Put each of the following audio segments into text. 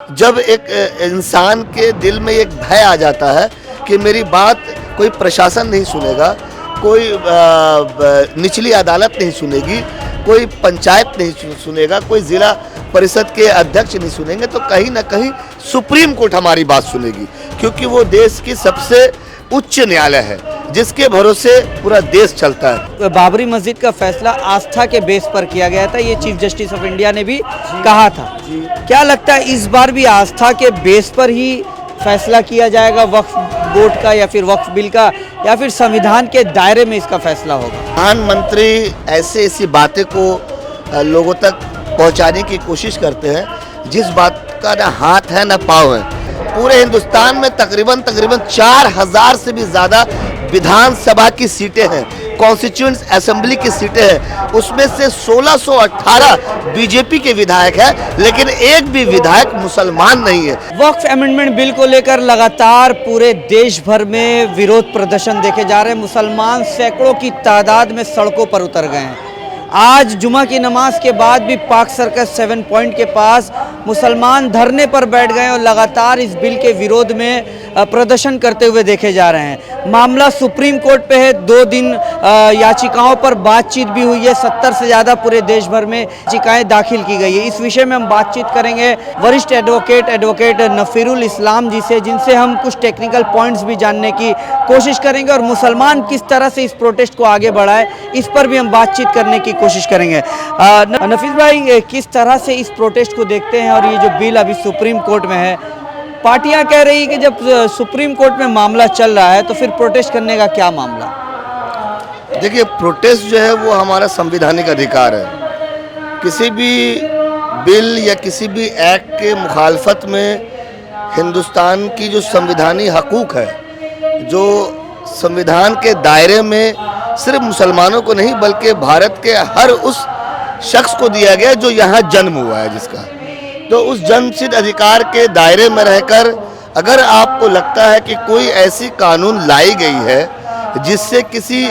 जब एक इंसान के दिल में एक भय आ जाता है कि मेरी बात कोई प्रशासन नहीं सुनेगा, कोई निचली अदालत नहीं सुनेगी, कोई पंचायत नहीं सुनेगा, कोई जिला परिषद के अध्यक्ष नहीं सुनेंगे, तो कहीं ना कहीं सुप्रीम कोर्ट हमारी बात सुनेगी, क्योंकि वो देश की सबसे उच्च न्यायालय है जिसके भरोसे पूरा देश चलता है। बाबरी मस्जिद का फैसला आस्था के बेस पर किया गया था, ये चीफ जस्टिस ऑफ इंडिया ने भी कहा था। क्या लगता है इस बार भी आस्था के बेस पर ही फैसला किया जाएगा वक्फ बोर्ड का, या फिर वक्फ बिल का, या फिर संविधान के दायरे में इसका फैसला होगा? प्रधानमंत्री ऐसी बातें को लोगों तक पहुंचाने की कोशिश करते हैं जिस बात का ना हाथ है ना पाँव है। पूरे हिंदुस्तान में तकरीबन 4000 से भी ज़्यादा विधानसभा की सीटें हैं, कॉन्स्टिट्यूएंट असेंबली की सीटें हैं, उसमें से 1618 बीजेपी के विधायक हैं, लेकिन एक भी विधायक मुसलमान नहीं है। वक्फ अमेंडमेंट बिल को लेकर लगातार पूरे देश भर में विरोध प्रदर्शन देखे जा रहे हैं। मुसलमान सैकड़ों की तादाद में सड़कों पर उतर गए हैं। आज जुमा की नमाज के बाद भी पार्क सर्कस 7 पॉइंट के पास मुसलमान धरने पर बैठ गए और लगातार इस बिल के विरोध में प्रदर्शन करते हुए देखे जा रहे हैं। मामला सुप्रीम कोर्ट पे है। 2 दिन याचिकाओं पर बातचीत भी हुई है। 70 से ज़्यादा पूरे देश भर में याचिकाएं दाखिल की गई है। इस विषय में हम बातचीत करेंगे वरिष्ठ एडवोकेट नफीरुल इस्लाम जी से, जिनसे हम कुछ टेक्निकल पॉइंट्स भी जानने की कोशिश करेंगे और मुसलमान किस तरह से इस प्रोटेस्ट को आगे बढ़ाए, इस पर भी हम बातचीत करने की कोशिश करेंगे। नफीस भाई, किस तरह से इस प्रोटेस्ट को देखते हैं? और ये जो बिल अभी सुप्रीम कोर्ट में है, पार्टियां कह रही कि जब सुप्रीम कोर्ट में मामला चल रहा है तो फिर प्रोटेस्ट करने का क्या मामला? देखिए, प्रोटेस्ट जो है वो हमारा संवैधानिक अधिकार है। किसी भी बिल या किसी भी एक्ट के मुखालफत में हिंदुस्तान की जो संवैधानिक हकूक़ है, जो संविधान के दायरे में सिर्फ मुसलमानों को नहीं बल्कि भारत के हर उस शख्स को दिया गया जो यहाँ जन्म हुआ है जिसका, तो उस जन्मसिद्ध अधिकार के दायरे में रहकर अगर आपको लगता है कि कोई ऐसी कानून लाई गई है जिससे किसी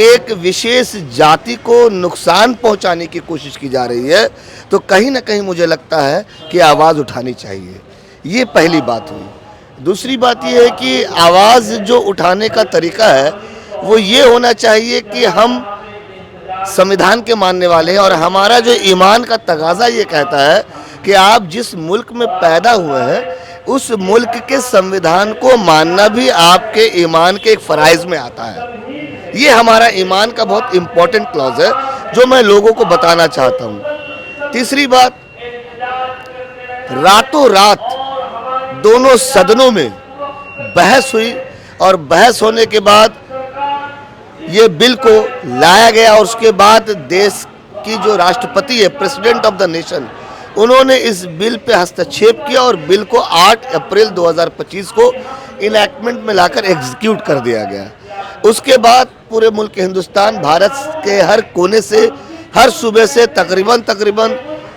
एक विशेष जाति को नुकसान पहुंचाने की कोशिश की जा रही है, तो कहीं ना कहीं मुझे लगता है कि आवाज़ उठानी चाहिए। ये पहली बात हुई। दूसरी बात ये है कि आवाज़ जो उठाने का तरीका है वो ये होना चाहिए कि हम संविधान के मानने वाले हैं और हमारा जो ईमान का तगाज़ा ये कहता है कि आप जिस मुल्क में पैदा हुए हैं उस मुल्क के संविधान को मानना भी आपके ईमान के एक फ़राइज़ में आता है। ये हमारा ईमान का बहुत इम्पोर्टेंट क्लॉज है जो मैं लोगों को बताना चाहता हूँ। तीसरी बात, रातों रात दोनों सदनों में बहस हुई और बहस होने के बाद ये बिल को लाया गया और उसके बाद देश की जो राष्ट्रपति है, प्रेसिडेंट ऑफ द नेशन, उन्होंने इस बिल पे हस्तक्षेप किया और बिल को 8 अप्रैल 2025 को इनैक्टमेंट में लाकर एग्जीक्यूट कर दिया गया। उसके बाद पूरे मुल्क हिंदुस्तान, भारत के हर कोने से, हर सूबे से तकरीबन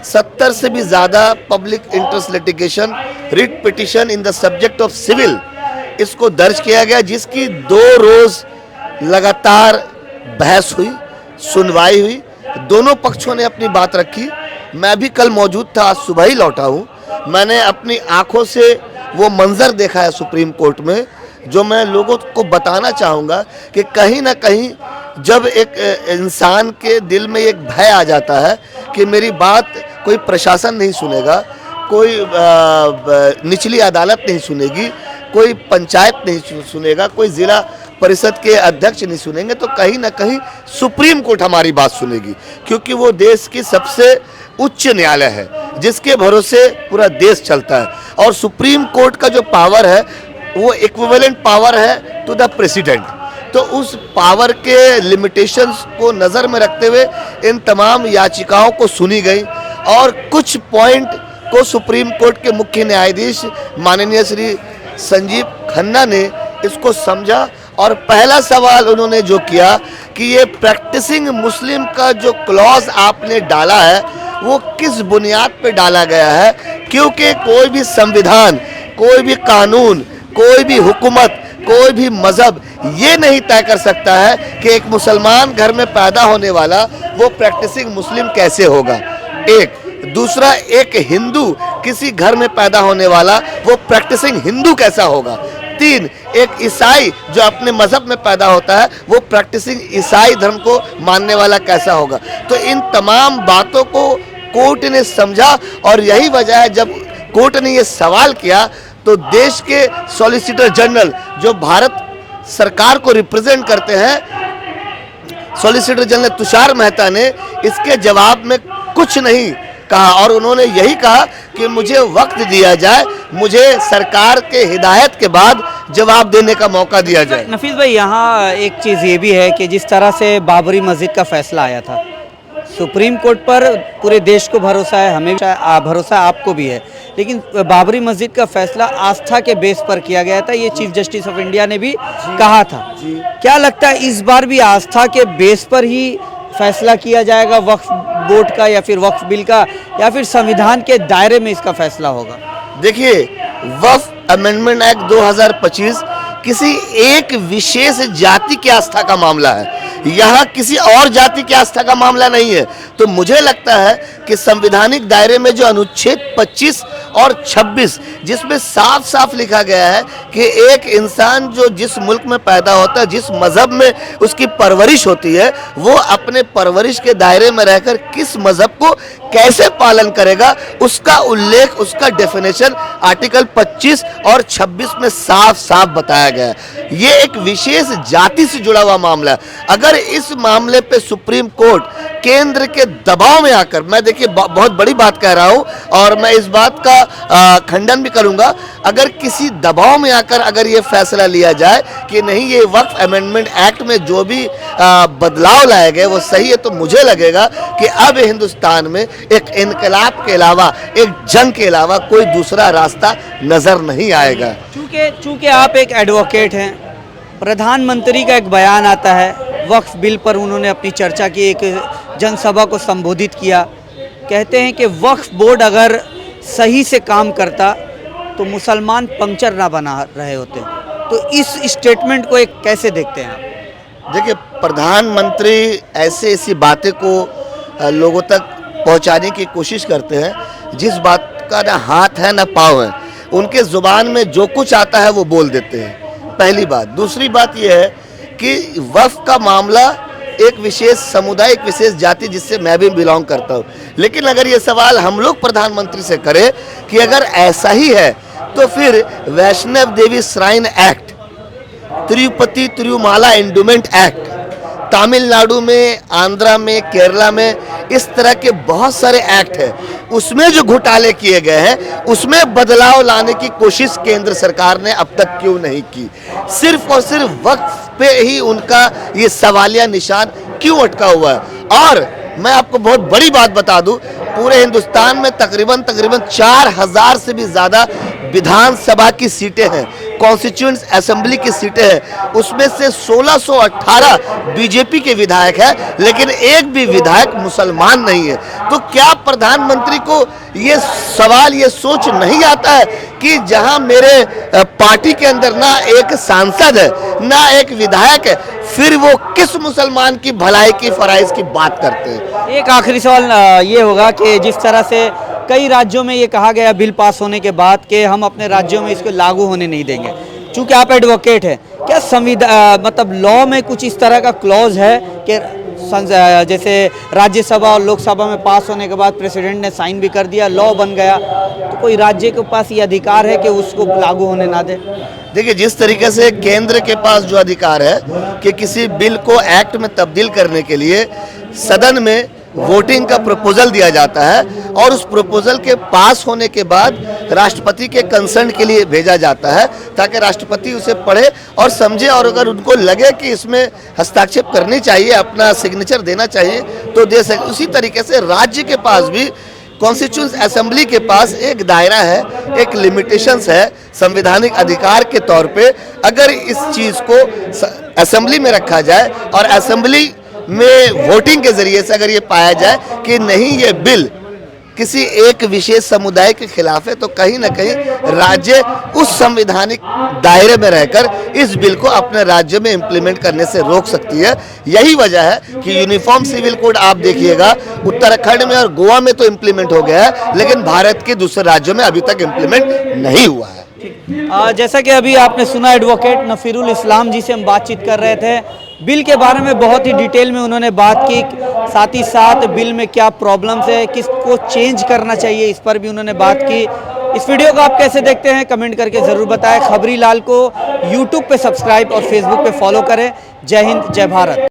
70 से भी ज़्यादा public interest litigation, writ petition in the subject of civil, इसको दर्ज किया गया, जिसकी 2 रोज़ लगातार बहस हुई, सुनवाई हुई। दोनों पक्षों ने अपनी बात रखी। मैं भी कल मौजूद था, आज सुबह ही लौटा हूँ। मैंने अपनी आंखों से वो मंजर देखा है सुप्रीम कोर्ट में, जो मैं लोगों को बताना चाहूँगा कि कहीं ना कहीं जब एक इंसान के दिल में एक भय आ जाता है कि मेरी बात कोई प्रशासन नहीं सुनेगा, कोई निचली अदालत नहीं सुनेगी, कोई पंचायत नहीं सुनेगा, कोई ज़िला परिषद के अध्यक्ष नहीं सुनेंगे, तो कहीं ना कहीं सुप्रीम कोर्ट हमारी बात सुनेगी, क्योंकि वो देश की सबसे उच्च न्यायालय है जिसके भरोसे पूरा देश चलता है। और सुप्रीम कोर्ट का जो पावर है वो इक्विवेलेंट पावर है टू द प्रेसिडेंट। तो उस पावर के लिमिटेशंस को नज़र में रखते हुए इन तमाम याचिकाओं को सुनी गई और कुछ पॉइंट को सुप्रीम कोर्ट के मुख्य न्यायाधीश माननीय श्री संजीव खन्ना ने इसको समझा और पहला सवाल उन्होंने जो किया कि ये प्रैक्टिसिंग मुस्लिम का जो क्लॉज आपने डाला है वो किस बुनियाद पे डाला गया है, क्योंकि कोई भी संविधान, कोई भी कानून, कोई भी हुकूमत, कोई भी मज़हब ये नहीं तय कर सकता है कि एक मुसलमान घर में पैदा होने वाला वो प्रैक्टिसिंग मुस्लिम कैसे होगा। एक दूसरा, एक हिंदू किसी घर में पैदा होने वाला वो प्रैक्टिसिंग हिंदू कैसा होगा। 3, एक ईसाई जो अपने मजहब में पैदा होता है वो प्रैक्टिसिंग ईसाई धर्म को मानने वाला कैसा होगा। तो इन तमाम बातों को कोर्ट ने समझा और यही वजह है जब कोर्ट ने ये सवाल किया तो देश के सॉलिसिटर जनरल जो भारत सरकार को रिप्रेजेंट करते हैं, सॉलिसिटर जनरल तुषार मेहता ने इसके जवाब में कुछ नहीं कहा और उन्होंने यही कहा कि मुझे वक्त दिया जाए, मुझे सरकार के हिदायत के बाद जवाब देने का मौका दिया जाए। नफीस भाई, यहाँ एक चीज़ ये भी है कि जिस तरह से बाबरी मस्जिद का फैसला आया था, सुप्रीम कोर्ट पर पूरे देश को भरोसा है, हमें भरोसा आपको भी है, लेकिन बाबरी मस्जिद का फैसला आस्था के बेस पर किया गया था, ये चीफ जस्टिस ऑफ इंडिया ने भी कहा था। क्या लगता है इस बार भी आस्था के बेस पर ही फैसला किया जाएगा वक्फ बोर्ड का या फिर वक्फ बिल का, या फिर संविधान के दायरे में इसका फैसला होगा? देखिए, वक्फ अमेंडमेंट एक्ट 2025 किसी एक विशेष जाति की आस्था का मामला है, यहाँ किसी और जाति की आस्था का मामला नहीं है। तो मुझे लगता है कि संवैधानिक दायरे में जो अनुच्छेद 25 और 26 जिसमें साफ साफ लिखा गया है कि एक इंसान जो जिस मुल्क में पैदा होता है, जिस मजहब में उसकी परवरिश होती है, वो अपने परवरिश के दायरे में रहकर किस मजहब को कैसे पालन करेगा, उसका उल्लेख, उसका डेफिनेशन आर्टिकल 25 और 26 में साफ साफ बताया गया है। ये एक विशेष जाति से जुड़ा हुआ मामला है। अगर इस मामले पे सुप्रीम कोर्ट केंद्र के दबाव में आकर, मैं देखिए बहुत बड़ी बात कह रहा हूं और मैं इस बात का खंडन भी करूंगा, अगर किसी दबाव में आकर अगर ये फैसला लिया जाए कि नहीं ये वक्फ अमेंडमेंट एक्ट में जो भी बदलाव लाए गए वो सही है, तो मुझे लगेगा कि अब हिंदुस्तान में एक इनकलाब के अलावा, एक जंग के अलावा कोई दूसरा रास्ता नजर नहीं आएगा। चूंकि आप एक एडवोकेट हैं, प्रधानमंत्री का एक बयान आता है, वक्फ बिल पर उन्होंने अपनी चर्चा की, एक जनसभा को संबोधित किया, कहते हैं कि वक्फ बोर्ड अगर सही से काम करता तो मुसलमान पंक्चर ना बना रहे होते। तो इस स्टेटमेंट को एक कैसे देखते हैं आप? देखिए, प्रधानमंत्री ऐसी बातें को लोगों तक पहुंचाने की कोशिश करते हैं जिस बात का ना हाथ है ना पाँव है, उनके जुबान में जो कुछ आता है वो बोल देते हैं, पहली बात। दूसरी बात यह है कि वक्फ का मामला एक विशेष समुदाय, एक विशेष जाति जिससे मैं भी बिलोंग करता हूँ, लेकिन अगर ये सवाल हम लोग प्रधानमंत्री से करें कि अगर ऐसा ही है तो फिर Vaishno Devi shrine act, Tirupati Tirumala endowment act, Tamil Nadu में, आंध्रा में, केरला में इस तरह के बहुत सारे एक्ट हैं, उसमें जो घोटाले किए गए हैं उसमें बदलाव लाने की कोशिश केंद्र सरकार ने अब तक क्यों नहीं की? सिर्फ और सिर्फ वक्फ पे ही उनका ये सवालिया निशान क्यों अटका हुआ है? और मैं आपको बहुत बड़ी बात बता दूं, पूरे हिंदुस्तान में तकरीबन 4000 से भी ज़्यादा विधानसभा की सीटें हैं, कॉन्स्टिट्यूएंट असेंबली की सीटें हैं, उसमें से 1618 बीजेपी के विधायक हैं, लेकिन एक भी विधायक मुसलमान नहीं है। तो क्या प्रधानमंत्री को ये सवाल, ये सोच नहीं आता है कि जहां मेरे पार्टी के अंदर ना एक सांसद है ना एक विधायक है, फिर वो किस मुसलमान की भलाई की फराइज की बात करते हैं? एक आखिरी सवाल ये होगा कि जिस तरह से कई राज्यों में ये कहा गया बिल पास होने के बाद कि हम अपने राज्यों में इसको लागू होने नहीं देंगे, चूंकि आप एडवोकेट हैं, क्या संविधान मतलब लॉ में कुछ इस तरह का क्लॉज है कि जैसे राज्यसभा और लोकसभा में पास होने के बाद प्रेसिडेंट ने साइन भी कर दिया, लॉ बन गया, तो कोई राज्य के पास ये अधिकार है कि उसको लागू होने ना दे? देखिए, जिस तरीके से केंद्र के पास जो अधिकार है कि किसी बिल को एक्ट में तब्दील करने के लिए सदन में वोटिंग का प्रपोजल दिया जाता है और उस प्रपोजल के पास होने के बाद राष्ट्रपति के कंसर्न के लिए भेजा जाता है ताकि राष्ट्रपति उसे पढ़े और समझे, और अगर उनको लगे कि इसमें हस्ताक्षेप करनी चाहिए, अपना सिग्नेचर देना चाहिए तो दे सके। उसी तरीके से राज्य के पास भी, कॉन्स्टिट्यूएंट असेंबली के पास एक दायरा है, एक लिमिटेशंस है संवैधानिक अधिकार के तौर पे। अगर इस चीज़ को असेंबली में रखा जाए और असेंबली में वोटिंग के जरिए से अगर ये पाया जाए कि नहीं ये बिल किसी एक विशेष समुदाय के खिलाफ है तो कहीं ना कहीं राज्य उस संवैधानिक दायरे में रहकर इस बिल को अपने राज्य में इम्प्लीमेंट करने से रोक सकती है। यही वजह है कि यूनिफॉर्म सिविल कोड आप देखिएगा उत्तराखंड में और गोवा में तो इम्प्लीमेंट हो गया है, लेकिन भारत के दूसरे राज्यों में अभी तक इम्प्लीमेंट नहीं हुआ है। जैसा कि अभी आपने सुना एडवोकेट नफीरुल इस्लाम जी से हम बातचीत कर रहे थे, बिल के बारे में बहुत ही डिटेल में उन्होंने बात की, साथ ही साथ बिल में क्या प्रॉब्लम्स है, किसको चेंज करना चाहिए, इस पर भी उन्होंने बात की। इस वीडियो को आप कैसे देखते हैं कमेंट करके ज़रूर बताएं। खबरी लाल को यूट्यूब पे सब्सक्राइब और फेसबुक पे फॉलो करें। जय हिंद, जय भारत।